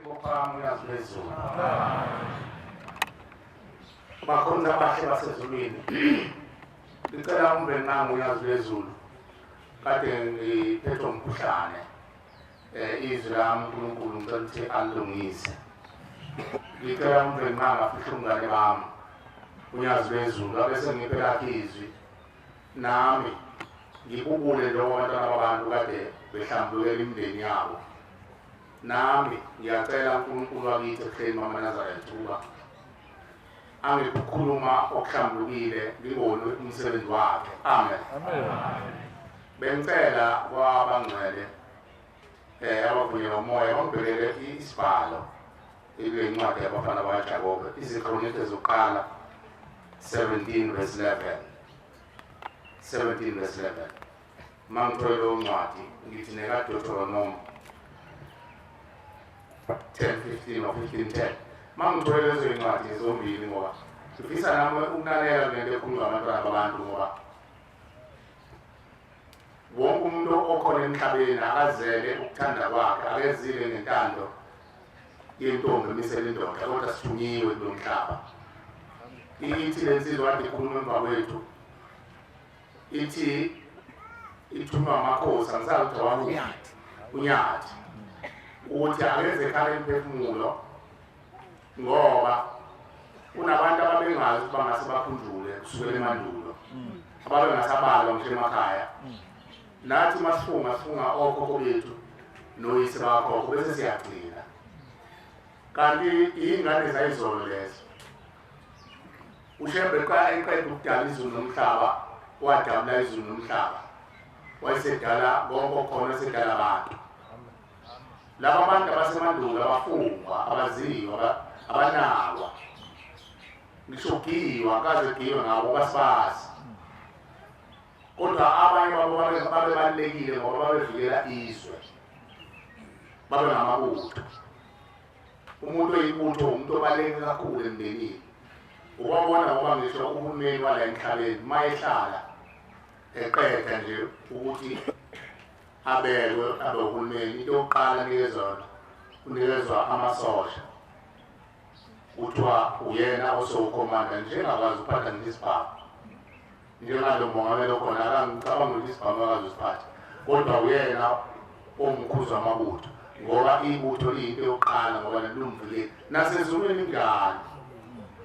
Bophakamu uyazi bezulu. Bakhona abahle basezulwini. Ngicela umndeni nami uyazi bezulu. Kade ngiphethwe umkhuhlane. Izwi lami uNkulunkulu ngicela ukuthi alilungise. Ngicela umndeni nami afihla umngane bami. Uyazi bezulu abese ngiphe lakhe izwi. Nami ngibubule lo abantwana babantu kade behlambulukela imindeni yabo. Nami ngiyacela uNkulunkulu wakithi ehleni mama Nazareth ukuba angikukhuluma okuhlambulukile ngibone umsebenzi wakhe. Amen. Bengicela kwabangcwele abavunyelwe umoya bangibhekele isibhalo ile ncwadi yabafana bakaJakobe iziKronike zokuqala 17:11. 17:11. Mangithole lo ncwadi ngithi nekaDeuteronomy 10:15 or 15:10. Mangithole lezo ncwadi zombili ngoba sifisa nami ukulalela lento ekhuluma abantwana babantu ngoba wonke umuntu okhona emhlabeni akazele ukuthanda kwakhe akezile ngentando yentombi emisela indoda kodwa sithunyiwe kulo mhlaba. Ithi lensizwa kade ikhuluma emva kwethu ithi ithunywa amakhosi angisazi ukuthi awakuphi uNyathi ukuthi akeze ekhaya emphefumulo ngoba kunabantu ababengazi ukuthi bangase bakhunjule kusukela emandulo ababengasabalwa ngisho emakhaya. Nathi masifunga okhokho bethu noyise bakhokho bese siyagcina kanti ingane zayizolo lezo. uShembe eqeda ukudala izulu nomhlaba wadabula izulu nomhlaba wayesedala konke khona esedala abantu. Laba bantu abasemandulo abafungwa abaziwa abanawa ngishogiwa kaze giwe ngabo basibazi kodwa abanye babo babebalekile ngoba babevikela izwe babe ngamabutho. Umuntu oyibutho umuntu obaleke kakhulu emndenini ubabona ngoba ngisho uhulumeni wala emhlabeni mayehlala eqeda nje ukuthi abelwe abe uhulumeni into yokuqala unikezwa amasosha kuthiwa uyena osowukhomanda njengakwazi ukuphatha ngesibhamu njengalo mongameli okhona akangicabanga ukuthi isibhamu akazi usiphatha kodwa uyena omkhuzi wamabutho ngoba ibutho liyinto yokuqala ngoba nelumvile nasezulwini ingane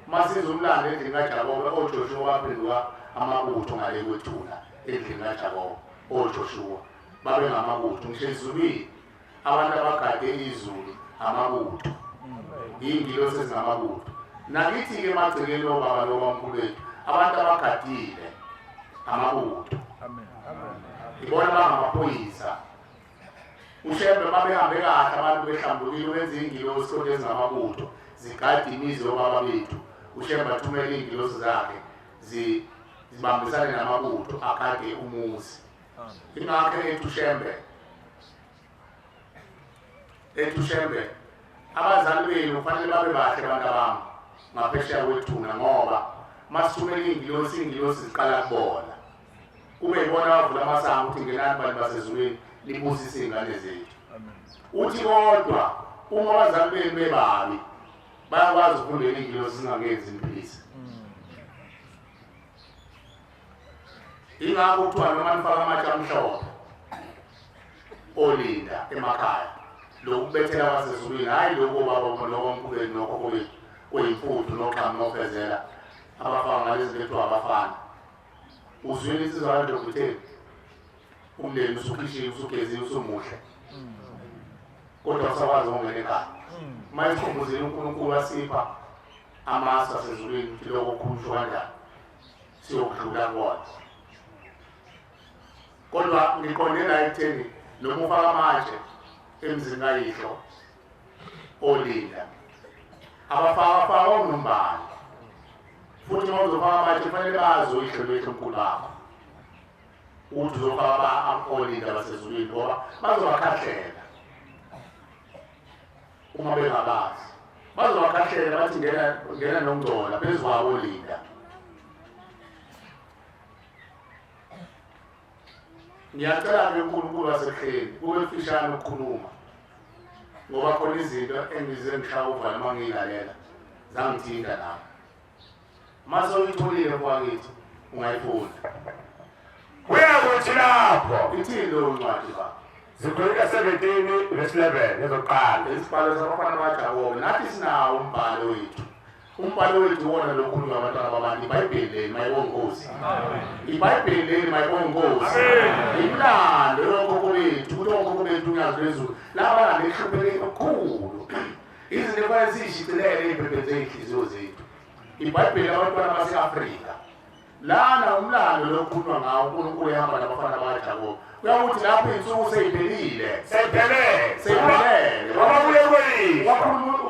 masiza umlando endlini kaJakobe oJoshua baphenduka amabutho ngale kwethuna endlini kaJakobe oJoshua babe ngamabutho ngisho ezulwini abantu abagade izulu amabutho ingilo sezingamabutho. Nakithi ke emagcekeni obaba lobamkhulu bethu abantu abagadile amabutho. Ibona bangamaphoyisa. uShembe babehambe kahle abantu behlambulukile benza ingilo sonke ezingamabutho zigade imizi yobaba bethu. uShembe athumela ingilosi zakhe zibambisane namabutho akade umuzi. Ingakho eThushembe abazali benu kufanele babe bahle abantu abami ngaphesheya kwethuna ngoba masithumela ingilosi ziqala kubona kube yibona bavula amasango ukuthi ngenani bantu basezulwini libusise izingane zethu. Uthi kodwa uma abazali benu bebabi bayakwazi ukufundela ingilosi zingangenzi imphisi. Ingakho kuthiwa noma nifaka amatshe amhlophe olinda emakhaya lokubethela abasezulwini hayi lokho baba lokomkhulu nokhokho wethu oyimfuthu noqhamu nofezela abafana ngalezi bethu abafana. Uzwini insizwa yakhe ukuthi umndeni usukhishiwe usugeziwe usumuhle kodwa usakwazi ukungena ekhaya. Mayikhumbuzile uNkulunkulu wasipha amasu asezulwini ukuthi lokho kukhusho kanjani siyokudlula kuwona. Kodwa ngiqonde la ekutheni noma ufaka amatshe emzini kayihlo olinda abafaka onombani futhi uma uzofaka amatshe kufanele bazi uyihlo lwethu omkhulu bakho ukuthi uzofaka olinda basezulwini ngoba bazobakhahlela uma bengabazi bazobakhahlela bathi ngena nongcola phezu kwabo olinda. Ngiyacela ke uNkulunkulu wasekheni kube mfishane ukukhuluma ngoba khona izinto engize ngishawuva noma ngilalela zangithinta nami mase uyitholile kwakithi ungayifunda kuyakuthi lapho ithini lo ncwadi ba Zikhuleka 17 verse 11 ezoqala isibhalo sabafana baJakobe nathi sinawo umbhalo wethu umbhalo wethu wona lokhulunywa abantwana babantu iBhayibheli mayibongozi iBhayibheli mayibongozi imlando yokhokho bethu ukuthi okhokho bethu unyazo lezulu laba nehlupheke kakhulu izinto bayizishicilele ezibhebheni zenhliziyo zethu iBhayibheli abantwana base-Afrika lana umlando lokhulunywa ngawo uNkulunkulu ehamba nabafana baJakobe uyakuthi lapho insuku seyiphelile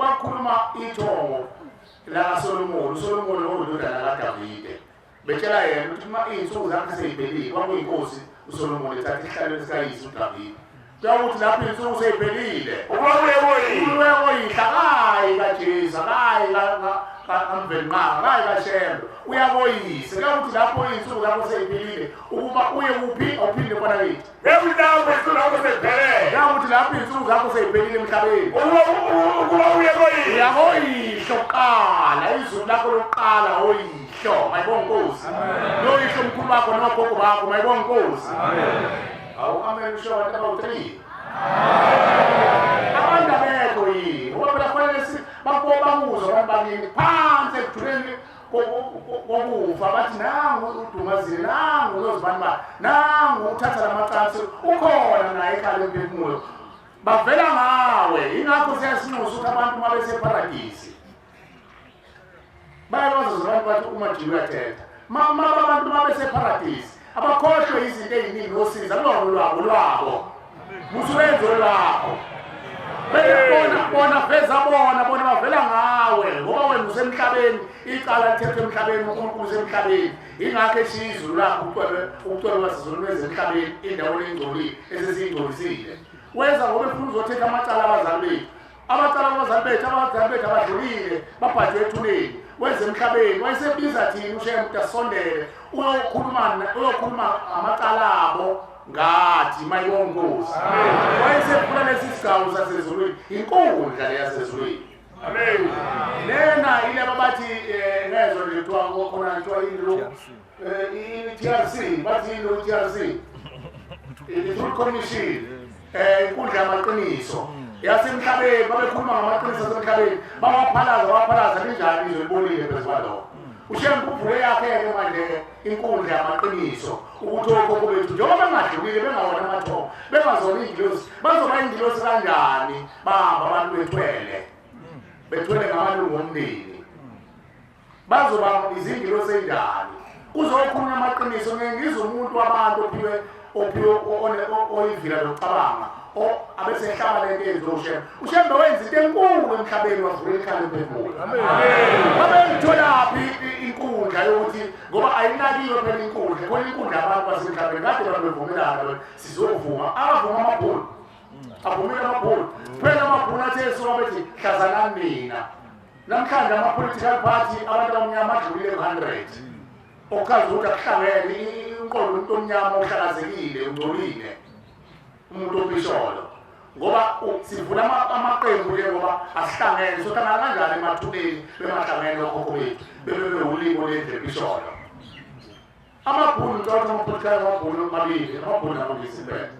wakhuluma ithongo la Solomon owudodana kaDavide betshela yena ukuthi uma insuku zakhe seyiphelile kwakuyinkosi uSolomon ethatha ihlalweni sikayise uDavide uyakuthi lapho insuku seyiphelile uyaboyihla kaJesu kamvenqanga kaShembe uyaboyisa uyakuthi lapho insuku zakho seyiphelile ukuba uye kuphi awuphinde khona kithi uyakuthi lapho insuku zakho seyiphelile emhlabeni uyaboyihla uqala izulu lakho lokuqala oyihlo mayibonga Nkosi noyihlo omkhulu wakho nogogo bakho mayibonga Nkosi awu amen usho abantu abawu-3 abantu abekho yini ngoba phela kufanele bakuzwa abantu bakini phansi ekujuleni kokufa bathi nangu uDumazile nangu uNozibani nangu uthatha lamacansi ukhona naye ekhaya emphefumulo bavela ngawe ingakho siyasinxusa ukuthi abantu uma beseparadisi bayakwazi abantu bathi uMajibu uyathetha abantu uma beseparadisi abakhohlwe izinto eziningi osiza lwabo musubenzo lwakho bona feza bona bavela ngawe ngoba wena usemhlabeni icala lithethwe emhlabeni uNkulunkulu usemhlabeni ingakho esizulu lakho ukucwela wasizulu wezemhlabeni indawo engcolile esesiyingcolisile wenza ngoba efuna uzothetha amacala abazali bethu abadlulile babhajwe ethuneni wenze emhlabeni wayesebiza thina uShembe ukuthi asondele uyokhuluma amacala abo ngathi mayibonga Nkosi wayesefuna lesi sigawu sasezulwini inkundla leyasezulwini amen lena ile babathi ngezwe nje kuthiwa khona kuthiwa i-TRC bathi lo TRC i-Truth Commission inkundla yamaqiniso yasemhlabeni babekhuluma ngamaqiniso asemhlabeni bawaphalaza linjani izolibonile phezu kwalokho uShembe uvuke yakhe-ke manje inkundla yamaqiniso ukuthi okhokho bethu njengoba bengadlulile bengawona amathongo bengazona iy'ngilosi bazoba iy'ngilosi kanjani bahamba abantu bethwele ngamalungu omndeni bazoba izingilosi ey'njani kuzokhulunywa amaqiniso ngengiza umuntu wabantu oyivila lokucabanga abesehlaba lento eyenziwe uShembe wenza into enkulu emhlabeni wavula ikhala emphefumulo babeyitholaphi inkundla yokuthi ngoba ayinakiwe phela inkundla khona inkundla yabantu basemhlabeni kade babevumelana sizovuma avuma amabhulu avumile amabhulu phela amabhulu athi esuka bethi hlazanani mina namhlanje ama-political party abantu abamnyama adlulile 100 okazi ukuthi akuhlangene inqondo umuntu omnyama uhlakazekile ungcolile umuntu opisholo ngoba sivula amaqembu ke ngoba asihlangene sohlangana kanjani emathuneni bemahlangene okhokho bethu bebewulimo lendle episholo amabhulu ntsotho ama-political amabhulu amabili amabhulu amabisibele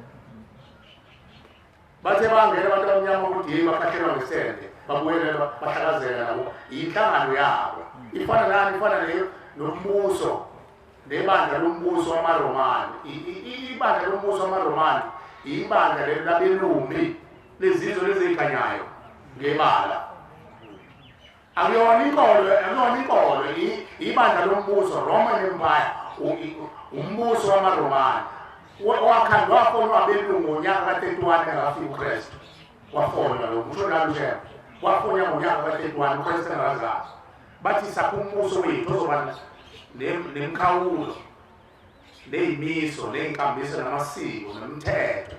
bathe bangena abantu abamnyama ukuthi yini bakhahlelwa ngesende babuyele bahlakazeka nabo yinhlangano yabo ifana nani ifana nombuso nebandla lombuso wamaRomani ibandla lombuso wamaRomani ibandla labelumbi lezizwe lezikhanyayo ngebala akuyona inkolo ibandla lombuso Roman Empire umbuso wamaRomani wakhandwa wafonwa abelungu ngonyaka ka-31 engakafika uKristu wafonwa lo kusho nalo Ushembe wafonwa ngonyaka ka-31 uKristu engakazazi bathi sakumbuso wethu ozoba nemkhawulo ney'miso ney'nkambiso namasiko nemithetho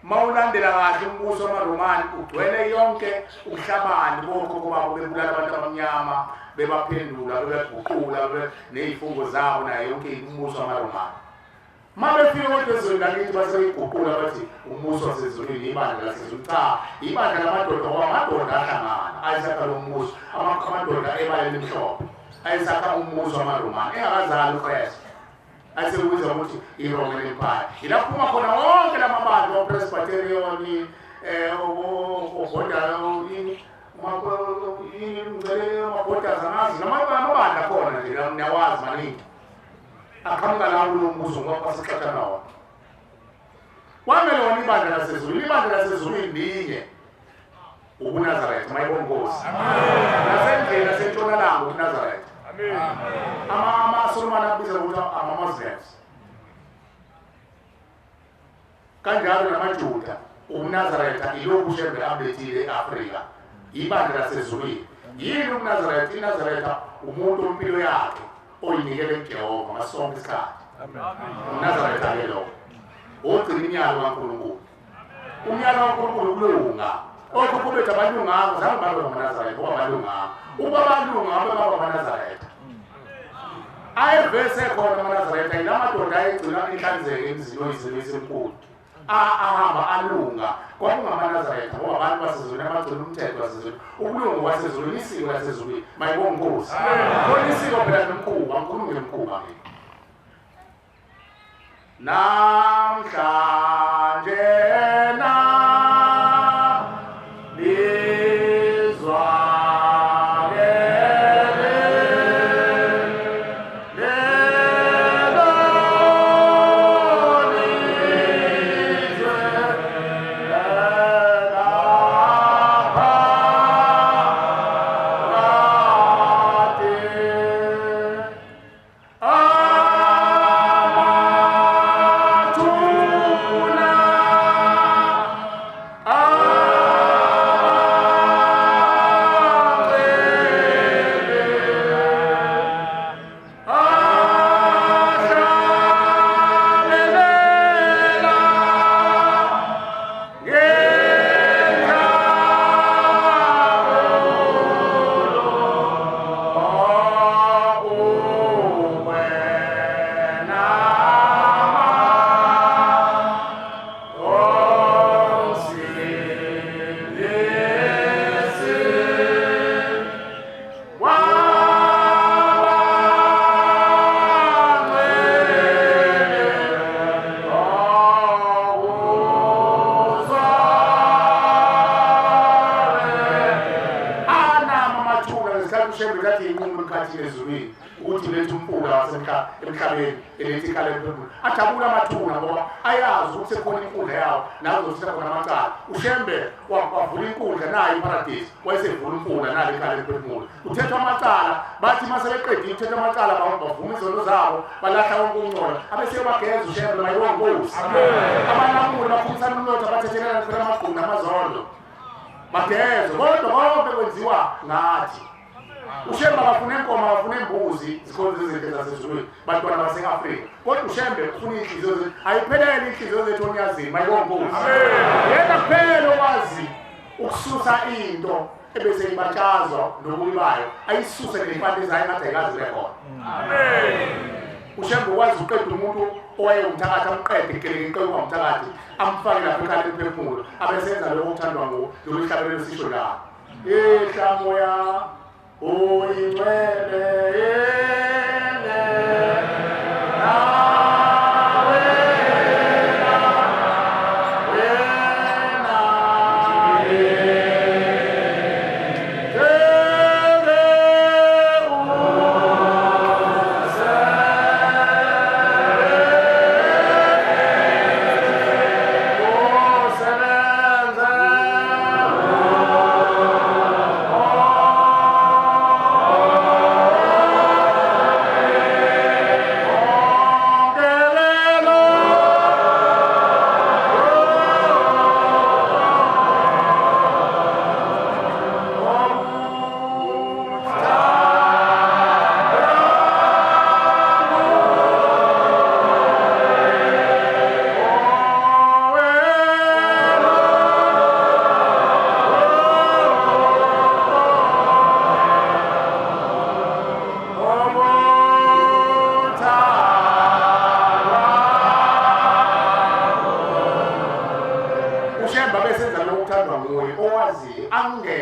mawulandela kahle umbuso wamaRomani ugcwele yonke uhlabani bokhokho babo bebulala abantu abamnyama bebaphendula bebeguqula ney'fungo zabo nayo yonke umbuso wamaRomani mabefika kodwa ezweni lakithi baseyiguqula bathi umbuso wasezulwini ibandla lasezulwini. Cha, ibandla lamadoda ngoba amadoda ahlangana ayisakha lo mbuso, amadoda ebaleni mhlophe ayisakha umbuso wamaromani engakazali uKristu ayesekubiza ukuthi i-Roman Empire. Ilapho phuma khona wonke lamabandla o-Presbyterian, amabhodazi amazi namabandla khona nje niyawazi maningi aqhamuka lawo kulo mbuso ngoba basixathana wona. Kwamele wona ibandla lasezulwini, ibandla lasezulwini linye ubuNazaretha mayibonkosi. Nasendlela nasentshonalanga ubuNazaretha. Amasolomane abiza ukuthi ama-Muslims. Kanjalo namaJuda ubuNazaretha ilokhu uShembe abethile e-Afrika ibandla lasezulwini. Yini ubuNazaretha? iNazaretha umuntu impilo yakhe oyinikele kuJehova ngaso sonke isikhathi. uNazaretha-ke lo ogcina imiyalo kaNkulunkulu. Umyalo kaNkulunkulu ukulunga. Okhokho bethu abalunganga zange babe ngamaNazaretha ngoba balunganga. Uba balunga ngabe baba ngamaNazaretha. Ayevese khona amaNazaretha ilamadoda ayegcina inhlanzeko emzini oyizilo esenkulu. Ahamba alunga kwakungamaNazaretha ngoba abantu basezulwini abagcina umthetho wasezulwini. Ukulunga kwasezulwini, isiko lasezulwini mayibonkosi. Khona isiko phela nomkhuba, ngikhuluma ngemkhuba ke. Namhlanje ukuthi lethu umfula wasemhlabeni elethi ikhala emphefumulweni ajabula amathuna ngoba ayazi ukuthi sekhona inkundla yawo nazo zithatha khona amacala. uShembe wavula inkundla nayo iparadise wayesevula umfula nalo ikhala emphefumulweni. Kuthethwa amacala bathi masebeqedile ukuthetha amacala bavuma izono zabo balahla wonke ukungcola abese bageza uShembe mayibonkosi. Abanamuli bakhumisana umnotho abathethelana phela amagquma namazondo bageze kodwa konke kwenziwa ngathi. uShembe abafuna inkomo abafuna imbuzi zikhona izinto zasezulwini bantwana base-Afrika kodwa uShembe ufuna inhliziyo zethu ayiphelele inhliziyo zethu onyazini mayibonkosi. Yena kuphela okwazi ukususa into ebese ibatshazwa nokuyibayo ayisuse ngempande zayo engathi ayikazile khona. uShembe ukwazi uqeda umuntu owayewumthakathi amqede ikeleke kwamthakathi amfake lapha ekhala emphefumulo abesenza lokho okuthandwa nguwo loluhlabelelo esisho la ehlamoya uyingcwele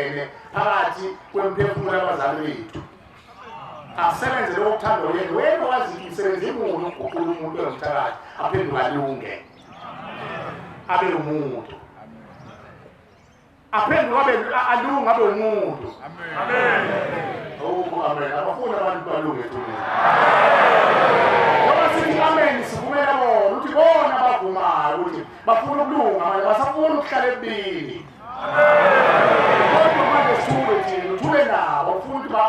angene phakathi kwemphefumulo yabazali bethu asebenze lokho kuthanda yena wena wazi umsebenzi imuntu uguqula umuntu omthakathi aphenduka alunge abe umuntu aphenduka alunge abe umuntu amen amen abafuna abantu balunge thina noma sithi amen sivumela bona uthi bona bavumayo ukuthi bafuna ukulunga manje basafuna ukuhlala ebini kodwa manje sube thina uthule nabo ufuna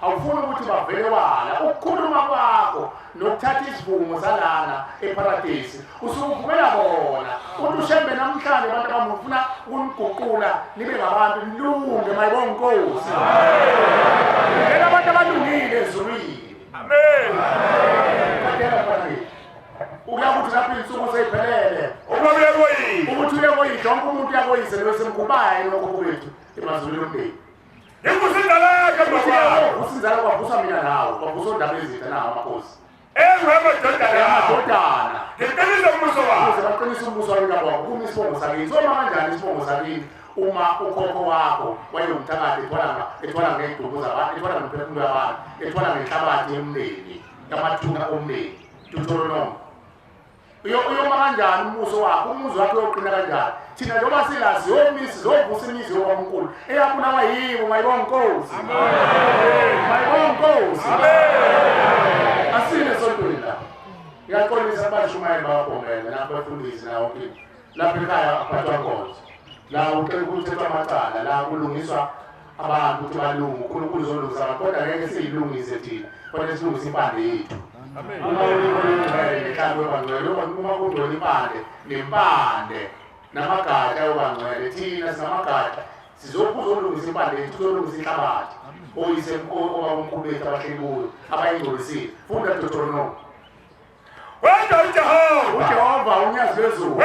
awufuna ukuthi bavele wala ukukhuluma kwakho nokuthatha isivumo salana eparadise usukuvumela bona uthi ushembe namhlanje abantu abamufuna ukuniguqula nibe ngabantu nilunge mayibonga inkosi ngeke abantu abalungile ezulwini amen kadela mfana uyakuthi lapho insuku seyiphelele ukuthi uye koyidla wonke umuntu uyakoyise bese mkubaye lokho kwethu emazulwini omndeni usinzala kwavusa mina nawe kwavusa ondaba ezitha nawo amakhosi amadodana ukuze baqinise umbuso wabo kuma isibongo sakini soma kanjani isibongo sakini uma ukhokho wakho wayengumthakathi ethwala ngey'duku zabantu ethwala ngemphefumulo yabantu ethwala ngenhlabathi yomndeni yamathuna omndeni Deuteronomy uyoma kanjani umbuso wakho umuzi wakho uyoqina kanjani thina njengoba silazi zovusa imizi yokaNkulunkulu eyabulawa yibo mayibonga inkosi mayibonga inkosi asine sontweni la ngiyaqolisa abashumayeli bababhongela nabafundisi nawo lapha ekhaya aphathwa nkonzo la kuthethwa amacala la kulungiswa abantu ukuthi balunge uNkulunkulu uzolungisa kodwa ngeke siyilungise thina kodwa silungise impande yethu uma ulingole nekhalo wangcwele uma kungcwele impande nempande namagatsha yobangcwele thina sinamagatsha sizokuzolungisa impande yethu sizolungisa inhlabathi oyise omkhulu bethu abahleli kuyo abayingcolisile funda Deuteronomy wena uJehova unyazi lwezulu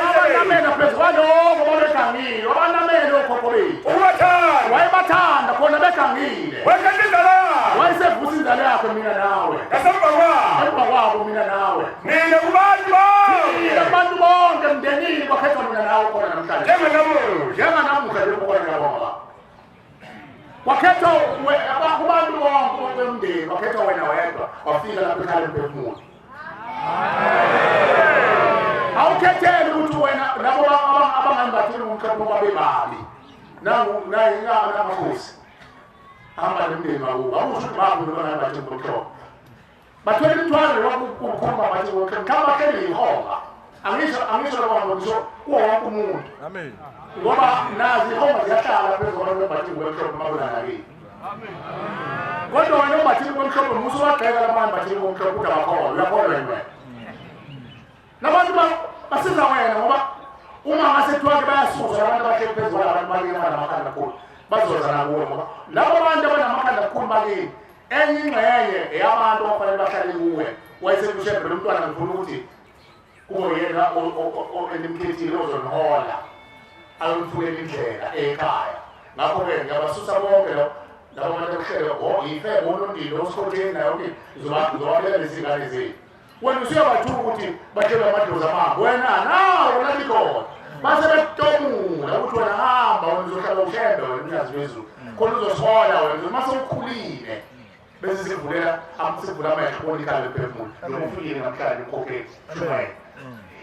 abanamela phezu kwaloko babegangile abanamela okhokho bethu wayebathanda khona begangile wayesevusa inzalo yakho mina nawe emva kwabo mina nawe abantu bonke emndenini kwakhethwa mina nawe khona namhlanje njenganamuhla lokukona yabona wakhethwa kubantu bonke bomndeni wakhethwa wena wedwa wafika lapho ekhaya emphefumulo awukhethele ukuthi wena labo abangambatheli umkhapho babe babi namakhosi hamba nemndeni wakubo awusho ukuthi babi abangambatheli umkhapho bathwele imithwalo yokukhomba bathi ngikha bahleli ihonga angisho lokho ngisho kuwo wonke umuntu amen ngoba nazi ihonga ziyahlala phezu kwabantu abambatheli umkhapho mabonakali kodwa wena umbatheli umkhapho musu wagxeka labantu batheli umkhapho ukuthi abakholwa uyakholwa wena nabantu basiza wena ngoba uma ngasethiwa ke bayasuza abantu abahleli phezu kwalabantu bakini abanamakhanda kakhulu bazoza nakuwe ngoba labo bantu abanamakhanda kakhulu bakini enye ingxenye eyabantu abafanele bahlale kuwe wayesekushebhe lo mntwana ngifuna ukuthi kube yena enimkhethile ozonihola ayomfunela indlela ekhaya ngakho-ke ngiyabasusa bonke labo bantu abahlele yife bonondile osikhotheni nayo ke ngizobabelela izingane zethu wena usuyabathuka ukuthi bathele amadlozi amabo wena nawo nalikhona base bekutomula ukuthi wena hamba wena uzohlala ushembe wena umnyazi wezulu khona uzosihola wena mase ukhulile bese sivula amehlo ubona ikhaya emphefumulo noma ufike namhlanje ukhokheli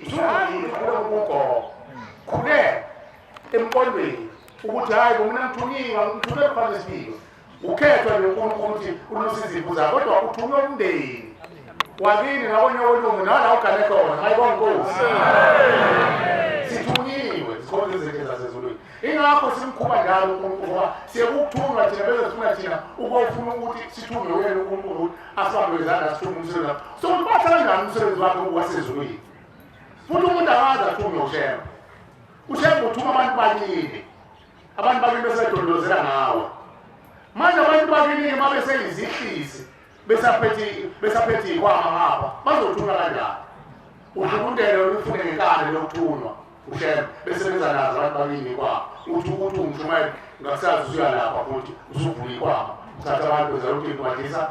shumayela usukuko khule emqondweni ukuthi hayi mina ngithunyiwe kufanele sibike ukhethwa noNkulunkulu ukuthi unosizipho zakho kodwa uthunywe umndeni wakini ngabonye olungu nala ugane khona mayibonga inkosi sithunyiwe sikhona izinto zasezulwini ingakho simkhuba njalo uNkulunkulu ngoba siyekuthunywa thina bese sifuna thina ukufuna ukuthi sithunywe wena uNkulunkulu asibambe izandla sithunywe umsebenzi wakho so ubatha kanjani umsebenzi wakho wasezulwini futhi umuntu angazi athunywe ushembe uthuma abantu bakini bese ngawe manje abantu bakini mabese izihlisi besaphethe ikwama ngapha bazothunywa kanjani udlukundele olufune ngenkani lokuthunywa ushembe besebenza nazo abantu bakini kwabo uthi umshumayeli ngakusazi usuyalapha futhi usuvula ikwama uthatha abantu bezaluthi wadlisa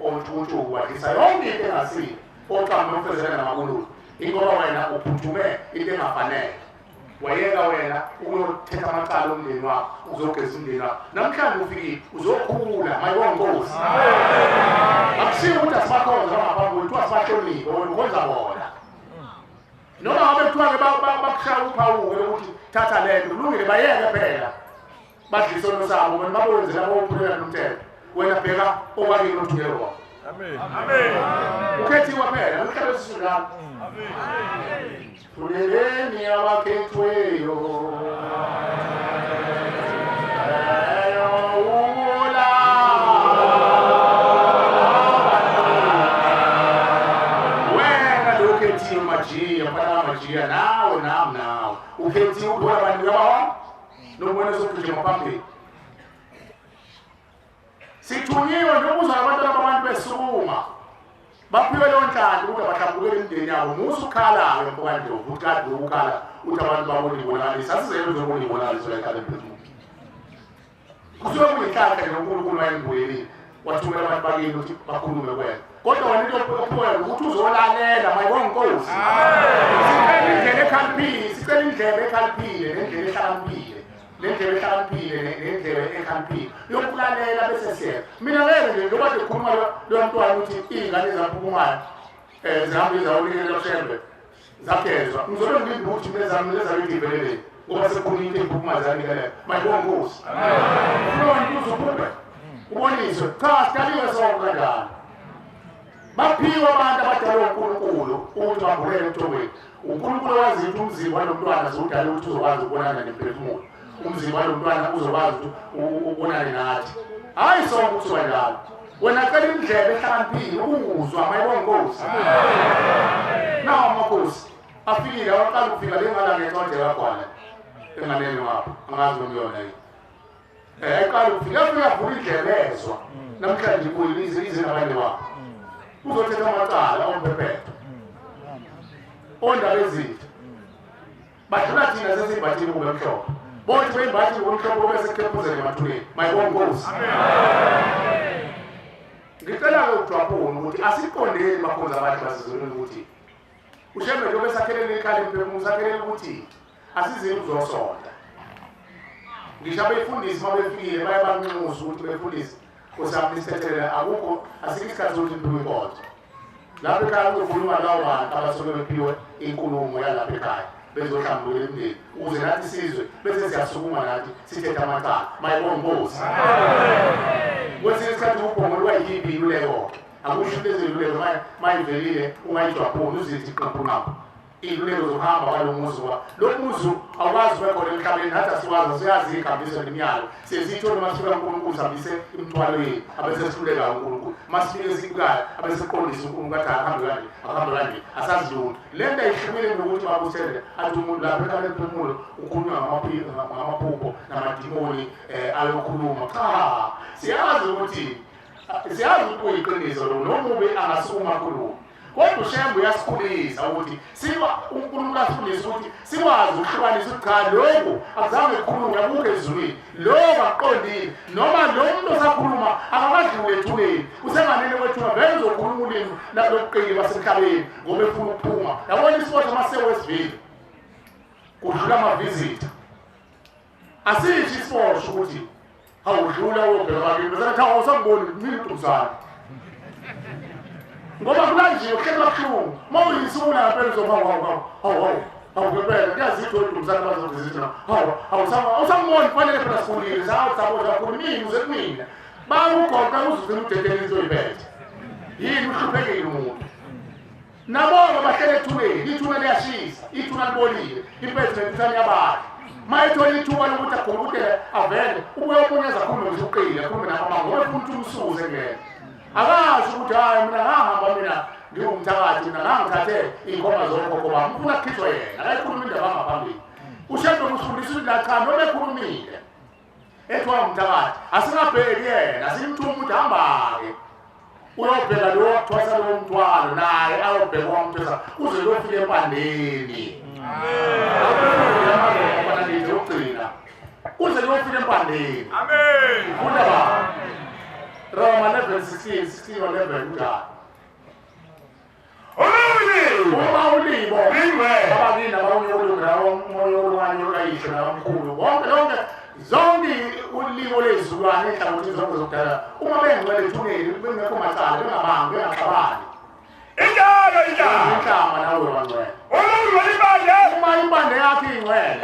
ontukuntuku wadlisa yonke into engasile oqamba ofezele namakululo ingoba wena uphuthume into engafanele wayeka wena ukuyothetha amacala omndeni wakho uzogeza umndeni wakho namhlanje ufikile uzokhula mayibongosi akushiwo ukuthi asibakhonza ngaphambi kwethu asibahloniphe wena ukhonza bona noma ngabe kuthiwa-ke bakushaya uphawuke lokuthi thatha lento kulungile bayeke phela badla isono sabo wena babenze labo uphulela nomthetho wena bheka okwakini othukelo kwakho amen ukhethiwa phela namhlanje sisungana amen Fuleleni abakhethweyo wena lokhethiwe majiya mfana majiya nawe nawe ukhethiwe ukubona abantu yabawa nobona sokujima phambili sithunyiwe nokuzwa abantu abantu besukuma baphiwe leyo nhlanhla ukuthi abahlambukele imindeni yabo musa ukhalayo mpokandlovu ukuthi kade ukukhala ukuthi abantu babone ibonakalisa asizele uzobona ibonakaliso layikhale emphefumulo kusuke kuyinhlanhla nje uNkulunkulu wayengibuyelile wathumela abantu bakini ukuthi bakhulume kwena kodwa wena into ophiweyo ukuthi uzolalela mayibonkosi sicela indlela ekhaliphile sicela indlela ekhaliphile nendlela ehlakaniphile nendlela ehlakaniphile nendlela ekhaliphile yokulalela bese siyeka mina ngeke nje njengoba ngikhuluma lo mntwana ukuthi iy'ngane zaphukumayo zihambe izawunikela kushembe zakezwa ngizobe ngilinde ukuthi nezabey'veleleni ngoba sekhona into ey'phukumayo zanikeleyo mayibonkosi ufuna ntuzo uphuphe uboniswe cha sidaliwe sonke kanjani baphiwe abantu abadalwe uNkulunkulu ukuthi bambulele emthongweni uNkulunkulu wazi ukuthi umzimba walo mntwana siwudale ukuthi uzokwazi ukubonana nemphefumulo umzimba walo mntwana uzokwazi ukuthi ubonane nathi hayi sonke kusuka njalo wena cela indlela ehlakaniphile ukuzwa mayibonkosi nawo amakhosi afikile awaqala ukufika lengala ngencwadi khona enganeni wapho angazi nomyona yini ayiqala ukufika vula indlela ezwa namhlanje kuyilize izingabanye wapho uzothetha amacala omphephetho ondaba ezitha badlula thina sesiyimbathile kube mhlophe bothi beyimbathile kube mhlophe bese kukhepuzele emathuneni mayibonkosi ngicela-ke ukujwaphuna ukuthi asiqondeni makhonza abantu basizolweni ukuthi ushembe njengoba esakhelele ikhali emphefumulo sakhelele ukuthi asizini uzosonda ngisho abeyifundisi uma befikile baye banxusa ukuthi befundise kusami isithethelela akukho asikho isikhathi sokuthi niphiwe inkonzo lapho ekhaya kuzokhuluma lawo bantu abasuke bephiwe inkulumo yalapha ekhaya bezohlambulula imindeni ukuze nathi sizwe bese siyasukuma nathi sithethe amacala mayibonkosi kwesinye isikhathi ubhongo lwayihiphi iluleko akusho into eziluleko mayivelile ungayijwaphuni uzithi qaphuqaphu iy'luleko zokuhamba kwalo muzi ngoba lo muzi awukwazi ubekhona emhlabeni nathi asikwazi siyazi iy'kambiso nemiyalo siyezithola masifika uNkulunkulu sihambise imithwalweni abesesihluleka uNkulunkulu masifike sikukayo abesiqondisa uNkulunkulu kathi akahambe kanje asazi lutho le nto ayihlumile nokuthi bakuthele athi umuntu lapho ekhale emphefumulo ukhulunywa ngamaphupho namadimoni ayokhuluma cha siyazi ukuthi kuyiqiniso lo nomubi angasukuma khuluma kodwa ushembe uyasikhulisa ukuthi uNkulunkulu asifundisa ukuthi sikwazi ukuhlukanisa ukuthi cha lokhu akuzange kukhulunywe akukho ezulwini lokhu akuqondile noma lo muntu osakhuluma akakadluli ethuneni usenganene kwethuna vele uzokhuluma ulimi lobuqili basemhlabeni ngoba efuna ukuphuma yabona isibotho amasekwesivile kudlula amavizitha asisho isibosho ukuthi awudlula wobheka bakini besathi awusangiboni mina uNtuzana ngoba kulanjiwe kuhlelwa kuhlungu uma uyisula ngaphela uzoba awuphepela kuyazithi uNtuzana bazokuzithi awusangiboni kufanele phela sikhulile sawusaboza kakhulu mina uze kumina bakugoqa uzuze udedele izoyiphethe yini uhluphekile umuntu nabona bahlele ethuneni ithuna liyashisa ithuna libolile impethe nethuna yabala mayithola ithuba lokuthi agulukele avele ubuye omunye zakhulume nje uqile akhulume namama ngoba ufuna ukuthi umsuze ngeke akazi ukuthi hayi mina ngahamba mina ngiwumthakathi mina ngangithathe iy'nkomo zokhokho bami ufuna kukhishwa yena akayikhuluma indaba angaphambili ushembe kusifundisa ukuthi la cha noma ekhulumile ethiwa umthakathi asingabheki yena simthuma ukuthi hamba-ke uyobheka lo wathwasa lowo mthwalo naye ayobheka wamthwasa kuze lofika empandeni yokugcina kuze liyofika empandeni amen funda ba Roma 11:16 11 njalo Uma ulibo abakini abawunyolunga umoyolwanye ukayisho nabamkhulu bonke lonke zonke ulibo lezulwane enhlangothini zonke zokudala uma bengcwele ethuneni bengekho macala bengabangi bengaxabani inhlamba nawe wangcwele uma impande yakho ingcwele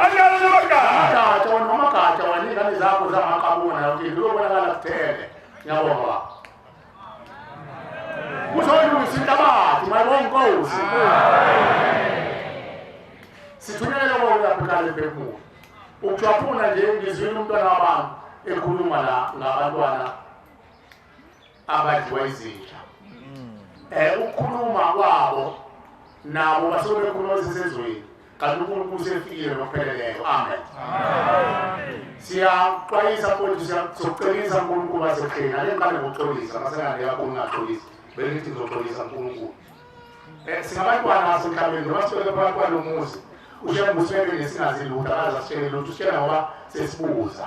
amagatsha wena amagatsha wena ingane zakho zamakabuna yonke lokubonakala kuthele ngiyabonga uzolungisa inhlabathi mayibonkosi sithunyelele kokuya phekale phefumulo ukujaphuna nje ngizwile umntwana wabantu ekhuluma la ngabantwana abadliwa izinja ukukhuluma kwabo nabo basuke bekhuluma sesezweni kanti uNkulunkulu usefikile ngokupheleleyo amen siyaxwayisa futhi siyakucelisa uNkulunkulu wasekhaya ngale ngiqale ngokuxolisa masengane yakho ungaxolisi belithi ngizoxolisa uNkulunkulu singabantwana basemhlabeni noma sibeke phakathi kwalo muzi ushembe usibeke nesingazi lutho akazasitshele lutho usitshela ngoba sesibuza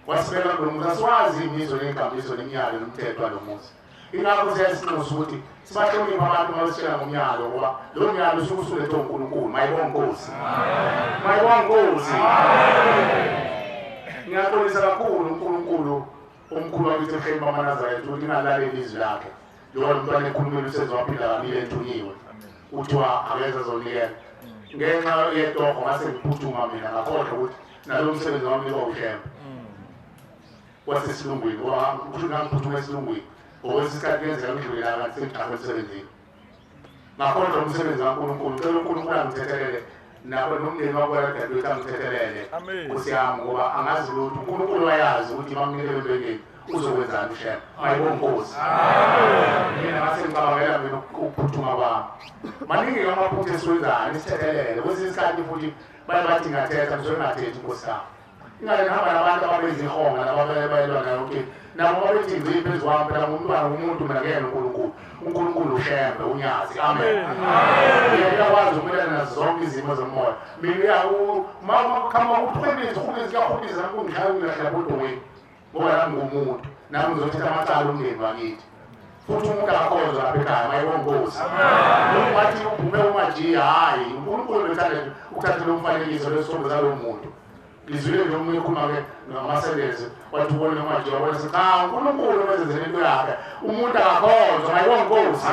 wasibeka kulo muzi asiwazi imizo nenkambiso neminyalo nomthetho walo muzi ingakho siyasinxusa ukuthi sibahloniphe abantu mabesitshela ngomnyalo ngoba lo myalo usuke usulethe uNkulunkulu mayibonge Nkosi ngiyaxolisa kakhulu uNkulunkulu omkhulu wakithi ehleni bamaNazaretha ukuthi ingalaleli izwi lakhe njengoba umntwana ekhulumile usezowaphila kamile enthunyiwe kuthiwa akeza zonikela ngenxa yetoho ngase ngiphuthuma mina ngakhohlwa ukuthi nalo msebenzi wami kwawushembe wasesilungwini ngoba kusho ngangiphuthuma esilungwini okwesikhathi kenzeka ngidlulelanga kanti sengijahwe emsebenzini ngakhohlwa umsebenzi kaNkulunkulu cela uNkulunkulu angithethelele nabo nomndeni wakwadadewethu angithethelele Nkosi yami ngoba angazi lutho uNkulunkulu wayazi ukuthi mamnikele empengeni uzokwenzani ushembe mayibonge Nkosi mina ngase ngicabangela mina ukuphuthuma kwami maningi amaphutha esiwenzayo isithethelele kwesinye isikhathi futhi baye bathi ngathetha ngizoke ngathethi Nkosi yami ingane ngihamba nabantu ababenza ihonga nababayelwa nayo ukuthi nabo babethi ngiziphi phezu kwami phela ngumntwana ngumuntu mina ngiyena uNkulunkulu ushembe unyazi amen uyakwazi ukumelana nazo zonke izimo zomoya mina khama ukuphumisa kuyahubisa ngikungihaya bodongweni ngoba nami ngumuntu nami ngizothetha amacala omndeni wakithi futhi umuntu akakhozwa lapha ekhaya mayibonge Nkosi noma bathi uphume umajiya hayi uNkulunkulu bethanda ukuthatha lo mfanekiso lesithombe salo muntu lizwile nje umuntu ekhuluma-ke ngamasebenzi wathi ubone umajiya wabona sethi cha uNkulunkulu wenzenzela into yakhe umuntu akakhozwa mayibonge Nkosi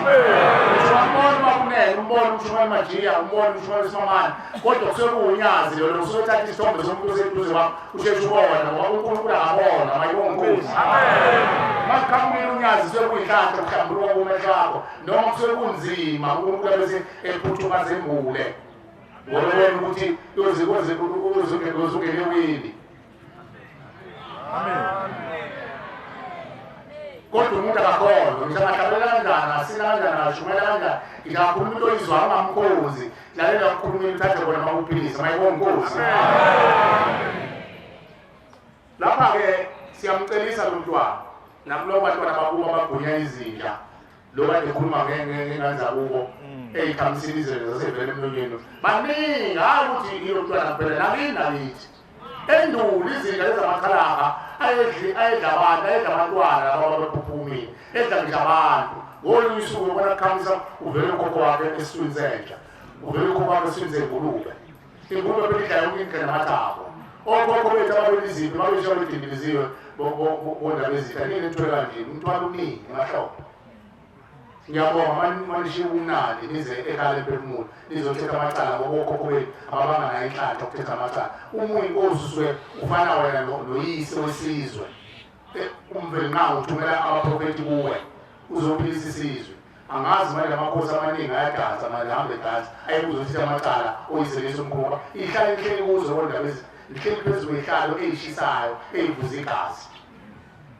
umbone umakunene umbone umshumayeli majiya umbone umshumayeli Simamane kodwa kusuke kuwunyazi lolo kusuke uthatha isithombe somuntu oseduze kwakho usheshe ubona ngoba uNkulunkulu akabona mayibonge Nkosi makhamile unyazi suke kuyihlanhla kuhlambuluka kumehlo akho noma kusuke kunzima uNkulunkulu abese ephuthuma zembule ngolobona ukuthi uzungene wini kodwa umuntu akakhona ngisangahlabelela kanjani asina kanjani ashumela kanjani ngingakhuluma into oyizwa angamkhozi lalela ukukhulumela uthathe khona makuphilisa mayibonge Nkosi lapha-ke siyamcelisa lo mntwana nakulo bantwana bakubo abagunya izinja lo kade ekhuluma ngengane zakubo ey'khamisile izinto zasevele emlonyeni baningi hayi ukuthi iyo mntwana phela nakithi endulo izinja ezamakhalaka ayedla abantu ayedla abantwana laba bephuphumile edla ngisho abantu ngolunye usuku ubona kukhamisa uvele ukhokho wakhe esiswini senja uvele ukhokho wakhe esiswini sengulube ingulube phela idla yonke indlela namathambo okhokho bethu ababeli izinto babesho bedindiliziwe bondaba ezitha nini enthiwe kanjini umthwalo uningi emahlombe ngiyabonga manishiye ubumnandi nize ekhaya lephefumulo nizothetha amacala ngoba okhokho bethu ababanga nayo inhlanhla ukuthetha amacala uma uyinkosi usuke ufana wena noyise wesizwe umveli nqa uthumela abaprofethi kuwe uzophilisa isizwe angazi manje amakhosi amaningi ayadansa manje ahambe edansa ayekuzothetha amacala oyise lesomkhulu ihlala ihleli kuzo kodwa lihleli phezu kwey'hlalo ey'shisayo ey'vuza igazi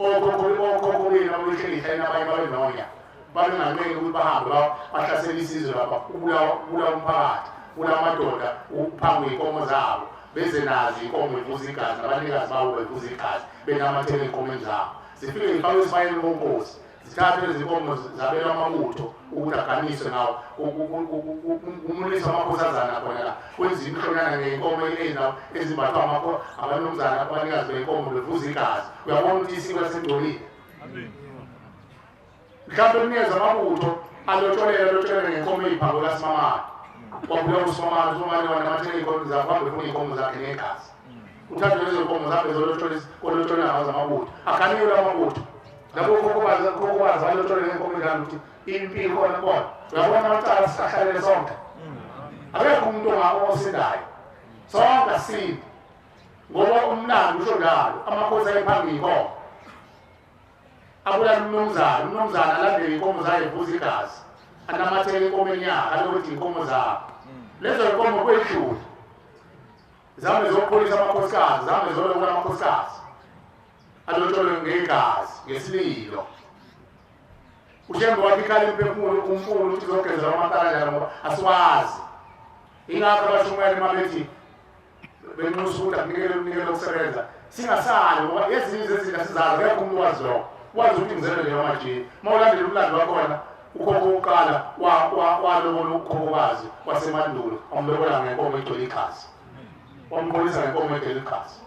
okhokho benu ababehleli ihlali nabanye babenonya babenganqeni ukuthi bahambe bahlasela isizwe lapha ubulawa umphakathi ubulawa amadoda uphamwe iy'nkomo zabo beze nazo iy'nkomo y'vuza igazi nabanikazi babo bevuza igazi benamathela ey'nkomeni zabo zifike y'fakwe esibayeni konkosi zithathe lezi nkomo zabelwa amabutho ukuthi aganiswe ngawo umulisa amakhosazana khona la kwenziwa imhlonyana ngey'nkomo ezimbathwa abanumzana abanikazi bey'nkomo bevuza igazi uyabona ukuthi isiko lasengcolile mhlawumbe kunikeza amabutho alotsholele ngenkomo eyiphambo kaSimamani. Kwabuya uSimamani wana mathele inkomo zakhe hambe ufuna inkomo zakhe negazi. Uthathe lezo nkomo zakhe zolotshole ngazo amabutho. Akhaniywe amabutho. Lapho kokubaza alotsholele ngenkomo ngani ukuthi impilo khona bona. Uyabona amacala sihlalele sonke. Akekho umuntu osindayo. Sonke sini. Ngoba umlando usho njalo amakhosi ayephambili inkomo. Abulala umnumzana alandele inkomo zakhe evuza igazi. Anamathele inkomo enyaka alokuthi inkomo zakhe. Lezo inkomo kwedlule. Zame zokholisa amakhosikazi, zame zolawula amakhosikazi. Alotsholwe ngegazi, ngesililo. Ushembe wakikhala imphefumulo umfulu ukuthi zogeza amathala njalo ngoba asiwazi. Ingakho abashumeli mabethi benxusa ukuthi akunikele ukusebenza. Singasali ngoba ezinye zezinto asizazi akekho umuntu wazi lokho. Wazi ukuthi ngizele leyo majini. Mawulandela umlando wakhona ukhokho uqala walobona ukhokhokazi wasemandulo amlobola ngenkomo egcwele igazi. Wamkhulisa ngenkomo egcwele igazi.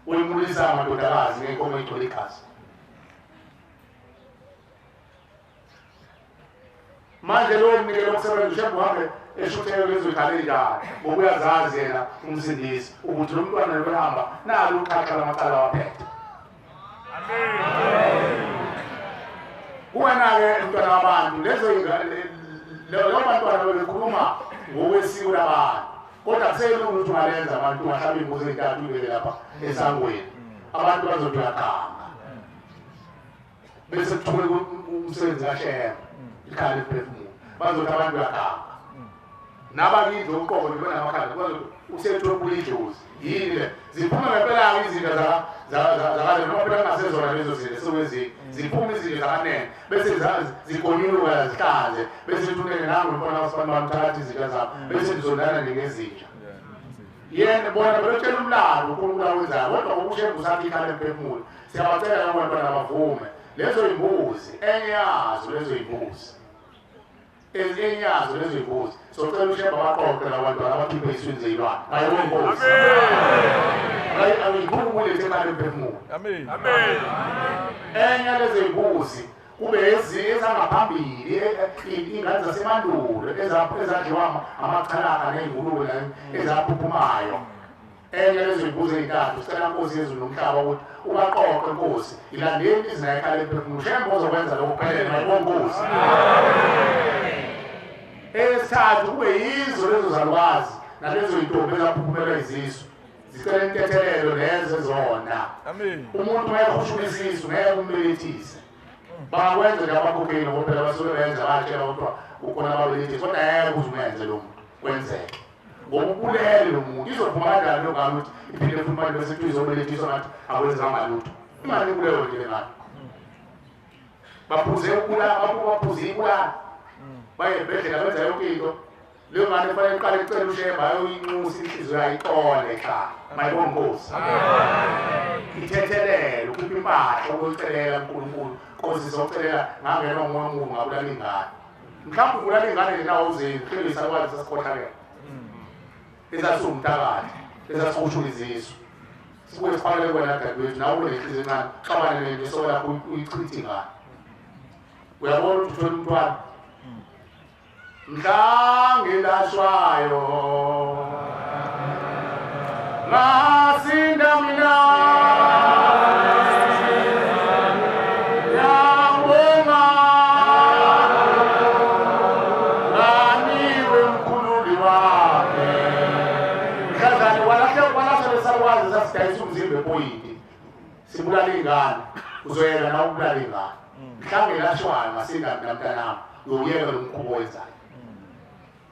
Uyimulisa amadodakazi ngenkomo egcwele igazi. Manje lo mnikelo wokusebenza ushembe uhambe eshutheke lezo ikhale njalo ngokuyazazi yena umsindisi ukuthi lo mntwana lokuhamba nalo uqhaqa lamacala waphethe. Amen. Kuwena-ke mntwana wabantu lezo bantwana bekhuluma ngokwesiko labantu kodwa kuselula ukuthi ungalenza abantu ungahlaba imbuzi ey'ntathu ubeke lapha esangweni abantu bazothi uyaganga bese kuthuke umsebenzi kaShembe ikhali eliphefumulo bazothi abantu uyaganga nabakithi uqobo libona amakhala bazothi usethopula idlozi yini le ziphuma ngempela izinto zakade noma phela kungasezona lezo zinto esekwenzile ziphuma izinto zakanene bese zigonyuluka zihlanze bese thunele nangu mbona abasifana bamthatha izinto zabo bese ndizondana ngezinja yena bona belotshela umlando uNkulunkulu awenzayo kodwa ngokushembe usaphi ikhale emphefumulo siyabacela abantwana bavume lezo imbuzi enye yazo lezo imbuzi enyazo lezo imbuzi socela ushembe abaqoqe labantwana abakhiphe iswini zeyilwane ayibongozi amen ayibukule themali emphefumulo amen amen enye lezo imbuzi kube ezangaphambili ingane zasemandulo ezadliwa amachalaka ney'ngulube ezaphuphumayo enye lezo imbuzi ey'ntathu sicela Nkosi yezulu nomhlaba ukuthi ubaqoqe Nkosi ilandeni izina ekhala emphefumulo ushembe ozokwenza lokho kuphelele ayibongozi esithathu kube yizo lezo zalwazi nalezo y'ntombi ezaphuphumela izisu zicela intethelelo lezo zona umuntu ngeke ushulise isisu ngeke umbelethise bakwenza nje abakhokheli ngoba phela basuke benza batshela ukuthi ukhona ababelethisi kodwa ngeke uze umenze lo muntu kwenzeke ngoba ubulele lo muntu izophuma kanjani lokho ukuthi iphinde futhi manje bese kuthi izobelethiswa ngathi akwenzanga lutho imali kuleyo nje ngathi baphuze ibulala baye ebhedlela benza yonke into leyo ngane kufanele iqale icela uShembe ayoyinxusa inhliziyo yayiqole cha mayibonge Nkosi ithethelele ukhipha impahla ukucelela uNkulunkulu Nkosi sizocelela ngangena ngomoya omubi ngabulala ingane mhlawumbe ubulala ingane nje nawo uzini hlelisa kwazi sasikhohlakela ezasumthakathi ezasikushula izisu sibuye sifanele kwena dadewethu nawe unenhliziyo encane xabane nento esoko lakho uyichithe ingane uyabona ukuthi uthole umntwana mhla ngilashwayo ngasinda mina yabonga nganiwe mkhululi wami mhlazane walahla lesakwazi sasidayisa umzimba epoyinti sibulala ingane uzoyela nawe ubulala ingane mhla ngilashwayo ngasinda mina mntanami uyeka lo mkhubo wenzayo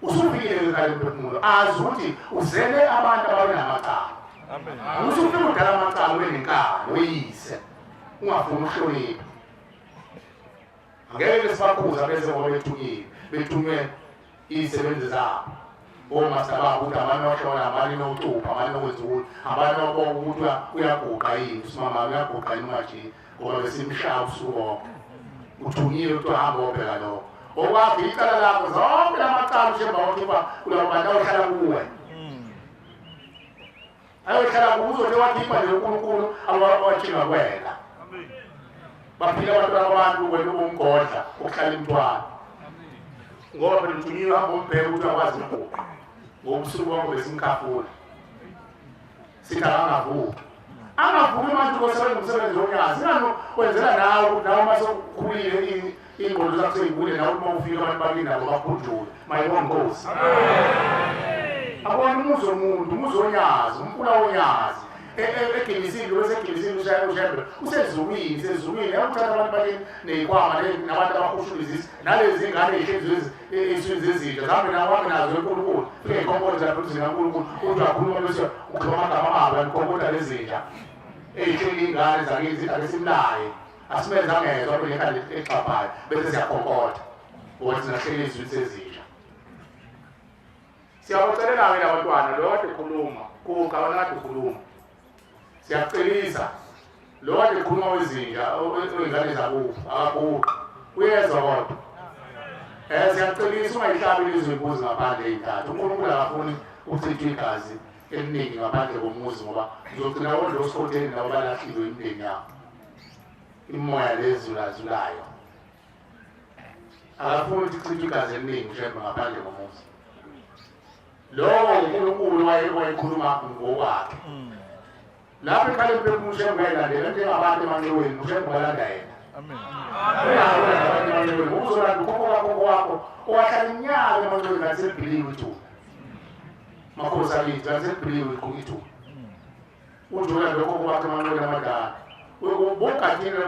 usufikile ekhaya emphefumulo azi ukuthi uzele abantu abanamacala amen usufika udala amacala wenenkani weyise ungafuni ukuhlonipha angeke sibakhuza bese ngoba bethunywe izisebenzi zabo omaster babo ukuthi abantu bahlola abanye nokucupha abanye nokwenza ukuthi abanye ukuthi uyaguqa yini usimama uyaguqa yini manje ngoba besimhlaba usuku wonke uthunyiwe ukuthi uhambe obheka lokho okwakhe icala lakho zonke lamacala uShembe wakhipha kulawo bantu ayohlala kuwe ayohlala kuwe uzothi wakhipha nje uNkulunkulu awathinga kwena baphila abantu wena ubumgodla ukuhlala imntwana ngoba phela uthunyiwe hamba umbheke ukuthi akwazi ukuphi ngobusuku bonke besimkhafula sithi angavuki manje kosebenza umsebenzi wonyazi ngani wenzela nawe ukuthi nawe mase ukhulile ingqondo zakho seyibule nawe uma ufika abantu bakini nabo bakhunjule mayibonge Nkosi abona umuzi womuntu umuzi wonyazi umfula wonyazi egilisini bese egilisini ushembe usezulwini yakuthatha abantu bakini neyikwama nabantu abakhushulizisi nalezi ngane ey'hlezi ezizitsha zihambe nawe nazo enkulunkulu fike iy'khonkolo zafuthi zikankulunkulu ukuthi uyakhuluma bese ukhuluma amagama abo yankokota lezitsha ey'hleli iy'ngane zakithi akesimlaye asimenza ngezwa kulekhanda exhaphayo bese siyakhonkotha ukuthi singahleli izwi sezitsha siyabacelela-ke labantwana lo kade khuluma kuka abana kade khuluma siyakucelisa lo kade khuluma wezinja oy'ngane zakubo akakuqi uyezwa kodwa siyakucelisa ungayihlabi lizwe imbuzi ngaphandle ey'ntathu uNkulunkulu akafuni uchithwe igazi eliningi ngaphandle komuzi ngoba uzogcina wonke osikhotheni nabo balahliwe imindeni yabo imoya lezulazulayo akafuni ukuthi kuchithwe igazi eliningi ushembe ngaphandle komuzi lowo uNkulunkulu wayekhuluma ngokwakhe lapho ekhale mpemfu ushembe wayilandela njengabantu emanxiweni ushembe walanda yena uzolanda ukhokho wakho owahlala iminyaka emanxiweni ngaselibhiliwe ithuba makhosi akithi ngaselibhiliwe ithuba ujola lokho kwakhe emanxiweni amadala bogatile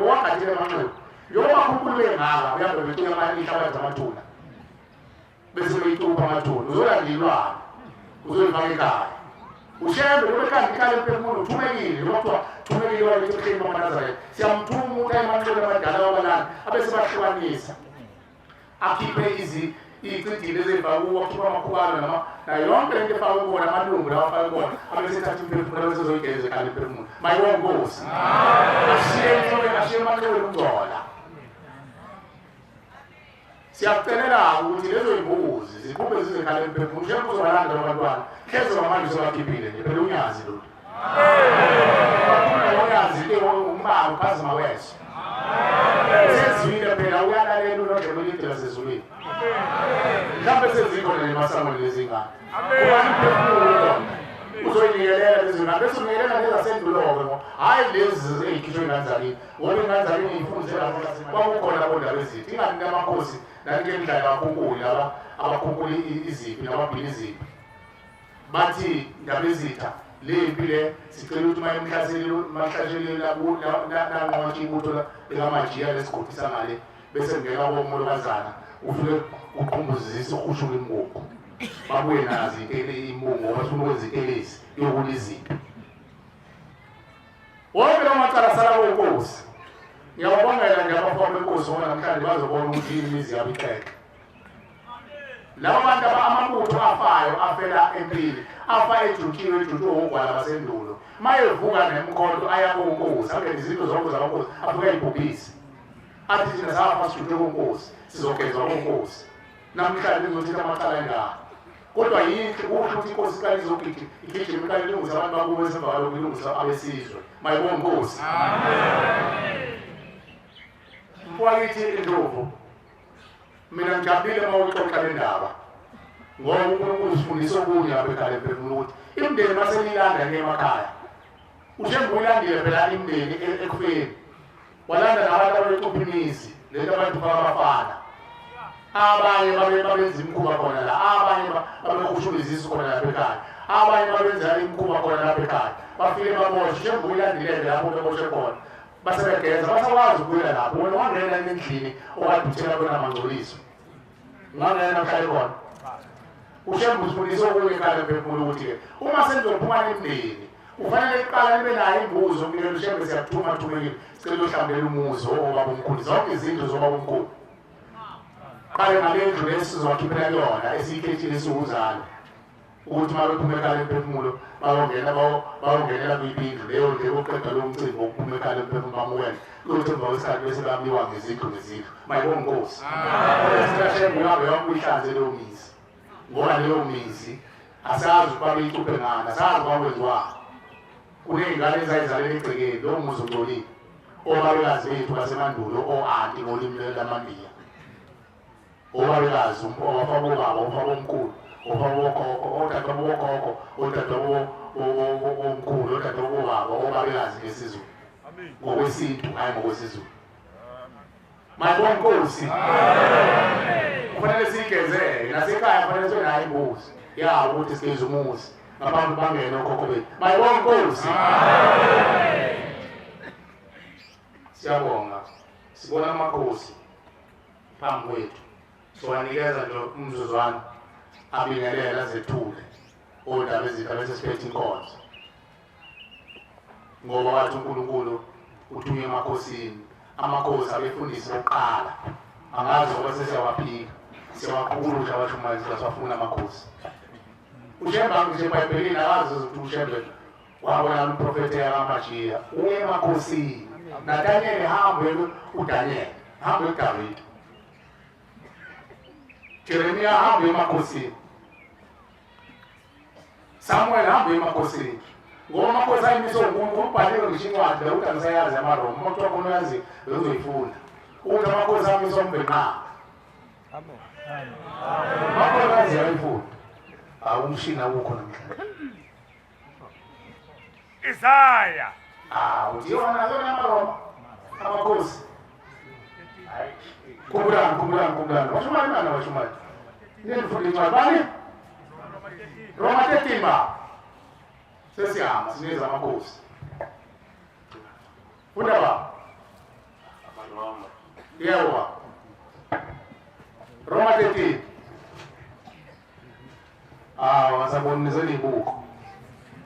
emanxiweni njengoba khunkulu bengaka uyabe betuya ihlabathi amathuna bese beyitupa amathuna uzolanda ilwane uzoyifaka ekhaya ushembe lobe kanti ikhale emphefumulo uthumekile noma kuthiwa thumekile walethe ebuhleni bamaNazaretha siyamthuma umuntu emanxiweni abadala wabalala abese bahlukanisa akhiphe iy'cidile ezey'fake kuwo akhiphe amakhubalo nayo yonke lento efake kubona amalungu lawa afake kubona abese ethatha imphefumulo abese ezoyigeza ekhale emphefumulo mayibonge Nkosi ashiye emanxiweni ukungcola siyakucelela ukuthi lezo y'mbuzi ziphuphe zizekhale emphefumulo njengoba uzobalanda abantwana hleze ngamanje sebakhiphile nje phela unyazi lolu unyazi-ke umbala uphazima weso sezwile phela uyalalela unodlebe elide lasezulwini mhlawumbe sezikhona nemasamweni lezingane ubani imphefumulo uzoyinikelela lezi ngane bese unikelela nezasendulo-ke hhayi lezi ey'khishwe ey'nganzalini ngoba iy'nganzalini y'fundisela kwakukhona bodaba ezithi ingani namakhosi nanike imidlalo yabakhulunkuli laba abakhunkula iziphi nababhili iziphi bathi ndaba ezitha lempi le sicela ukuthi mahlasheleli nanqotsha ibutho likamajiya lesigobisa ngale bese ngena komolokazana ufike uqhumbuzise uhushule imbungu babuye nazi imbungu ngoba sifuna ukwenza itelezi yokula iziphi wonke lawo macala asala kwenkosi ngiyababongela nje abafana benkosi ngoba namhlanje bazobona ukuthi imizi yabo iqede labo bantu amabutho afayo afela empini afa ejutshiwe ugwala basendulo mayevuka nemkhonto aya konkosi angene izinto zonke zabankosi afike ayibhubhise athi thina safa sijutshwe konkosi sizogezwa konkosi namhlanje ngizothetha amacala engaka kodwa yinhle kuhle ukuthi inkosi iqale igijima iqale ilungisa abantu bakubo esemva kalokhu ilungisa abesizwe mayibonge Nkosi mfowethu indlovu mina ngijabulile uma uxoxa le ndaba ngoba uNkulunkulu usifundisa okunye lapha ekhaya emphefumulo ukuthi imindeni maseniyilanda emakhaya ushembe uyilandile phela imindeni ekufeni walanda nabantu abecupha imizi lento abantu babafana abanye babenza imikhuba khona la abanye babekhushula izisu khona lapha ekhaya abanye babenza imikhuba khona lapha ekhaya bafike baboshwe ushembe uyilandile lapho beboshwe khona basebegeza basakwazi ukuyela lapho wena wangena endlini okade uthela khona amangcoliso ungangena uhlale khona ushembe usifundisa okunye ekhaya emphefumulo ukuthi-ke uma senizophuma nemndeni ufanele kuqala nibe nayo imbuzo kumele ushembe siyakuthuma-thumekile sicela uhlambela umuzi obaba omkhulu zonke izindlu zobaba omkhulu qale ngale ndlu le sizowakhiphela kuyona esiyikhethile esiwuzalo ukuthi uma bephuma ekhaya emphefumulo bayongenela kwipindlu leyo nje oqeda lowo mcimbi wokuphuma ekhaya emphefumulo bamukele kuyothi emva kwesikhathi bese bamliwa ngezindlu mayibonge Nkosi esitashembe uyabe yonke uyihlanze leyo mizi ngoba leyo mizi asazi ukuba beyicuphe ngani asazi ukuba kwenziwani kuney'ngane ezayizalela egcekeni lowo muzi ungcolile obabekazi bethu basemandulo o-anti ngolimi lamaNdiya obabekazi obafaka obaba obafaka omkhulu obafaka okhokho otata bokhokho otata omkhulu otata bobaba obabekazi ngesizulu ngokwesintu hayi ngokwesizulu mayibonke Nkosi kufanele siyigezeke nasekhaya kufanele sibe nayo imbuzi yawo ukuthi sigeze umuzi ngaphambi bangene okhokho bethu mayibonke Nkosi siyabonga sibona amakhosi phambi kwethu siwanikeza nje umzuzwana abingelela azethule odaba ezitha bese siphethe inkonzo ngoba wathi uNkulunkulu uthuye emakhosini amakhosi abefundisi bokuqala angazi ngoba sesiyawaphika siyawaqhukusha abashumayeli sasafuna amakhosi ushemba nje eBhayibhelini akazi ukuthi ushembe wabona umprofeti yakamajia uye emakhosini naDaniel hambe uDaniel hambe uDavid Jeremia hambe emakhosini Samuel hambe emakhosini ngoba amakhosi ayimiswe uNkulunkulu ubhalile ngisho incwadi ukuthi angisayazi amaRoma umuntu wakho uyazi uzoyifunda ukuthi amakhosi ayimiswe umbhenqa amen amakhosi azi ayifunda awumshina ukho namhlanje Isaya uyiona amaRoma amakhosi kumbulani washumali nana washumali nifunda incwadi bani Roma 13 sesiyama sineza amakhosi funda ba yewa Roma 13 wasabonisa ibuko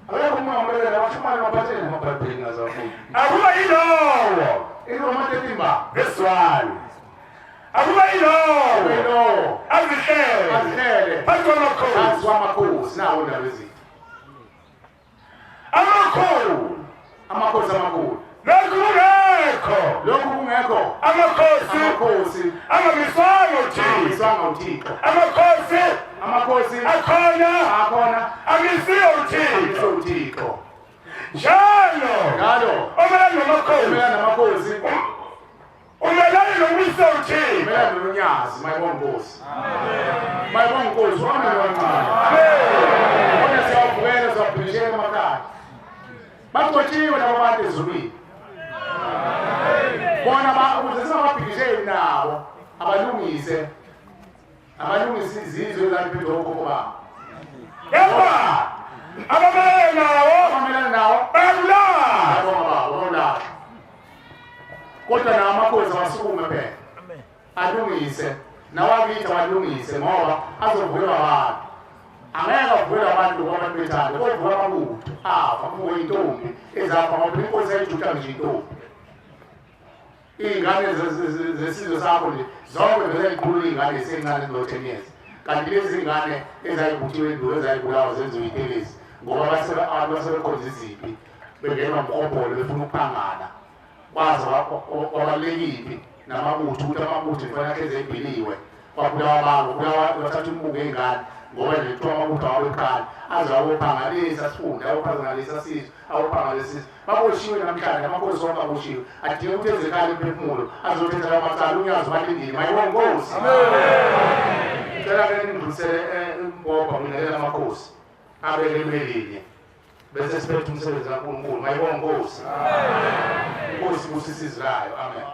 akekho umuntu abashumali baphathele emabhayibhelini ngazafundi akuba yilowo iRoma 13 verse 1 akuba yilowo azihlele phansi kwamakhosi nawo ndaba ezitha amakhosi amakhulu lokhu kungekho amakhosi angamiswanga uThixo amakhosi akhona angisiyo uThixo njalo omelana namakhosi umelane nomisa uThixo umelana nonyazi mayibonke Nkosi mayibonke Nkosi wona wancane wona siyavukela siyaphishela emakhaya bagcotshiwe labo bantu ezulwini bona ukuze singababhikisheli nabo abalungise izizwe ezaliphethe okhokho babo yaba abamelana nawo bayabulala kodwa nawo amakhosi awasukume phela alungise nawakithi awalungise ngoba azovulwa abantu angeke avulwe abantu ngoba abantu bethanda kodwa amabutho avuke intombi ezafa ngoba inkosi ayijuta nje intombi iy'ngane zesizwe sakho nje zonke bezayikhulula iy'ngane esencane ezo 10 years kanti lezi ngane ezayibuthiwe endulo ezayibulawa zenziwe itelezi ngoba abantu basebekhonza iziphi bengenwa umkhombolo befuna ukuphangana kwazi wabalulekiphi namabutho ukuthi amabutho kufanele ahlezi ebhiliwe kwabulawa abantu bathatha umbuko ey'ngane ngoba nje kuthiwa amabutho awabekhali aze awophangalisa sifunde awophangalisa sizwe awophangalisa baboshiwe namhlanje amakhosi onke aboshiwe adinga ukuthi enzekala imphefumulo azothetha amacala unyazi balindile mayibonke Nkosi cela-ke nindlulisele imbomba nginelela amakhosi abeke linye bese siphethe umsebenzi kaNkulunkulu mayibonke Nkosi Inkosi ibusise izwi layo amen.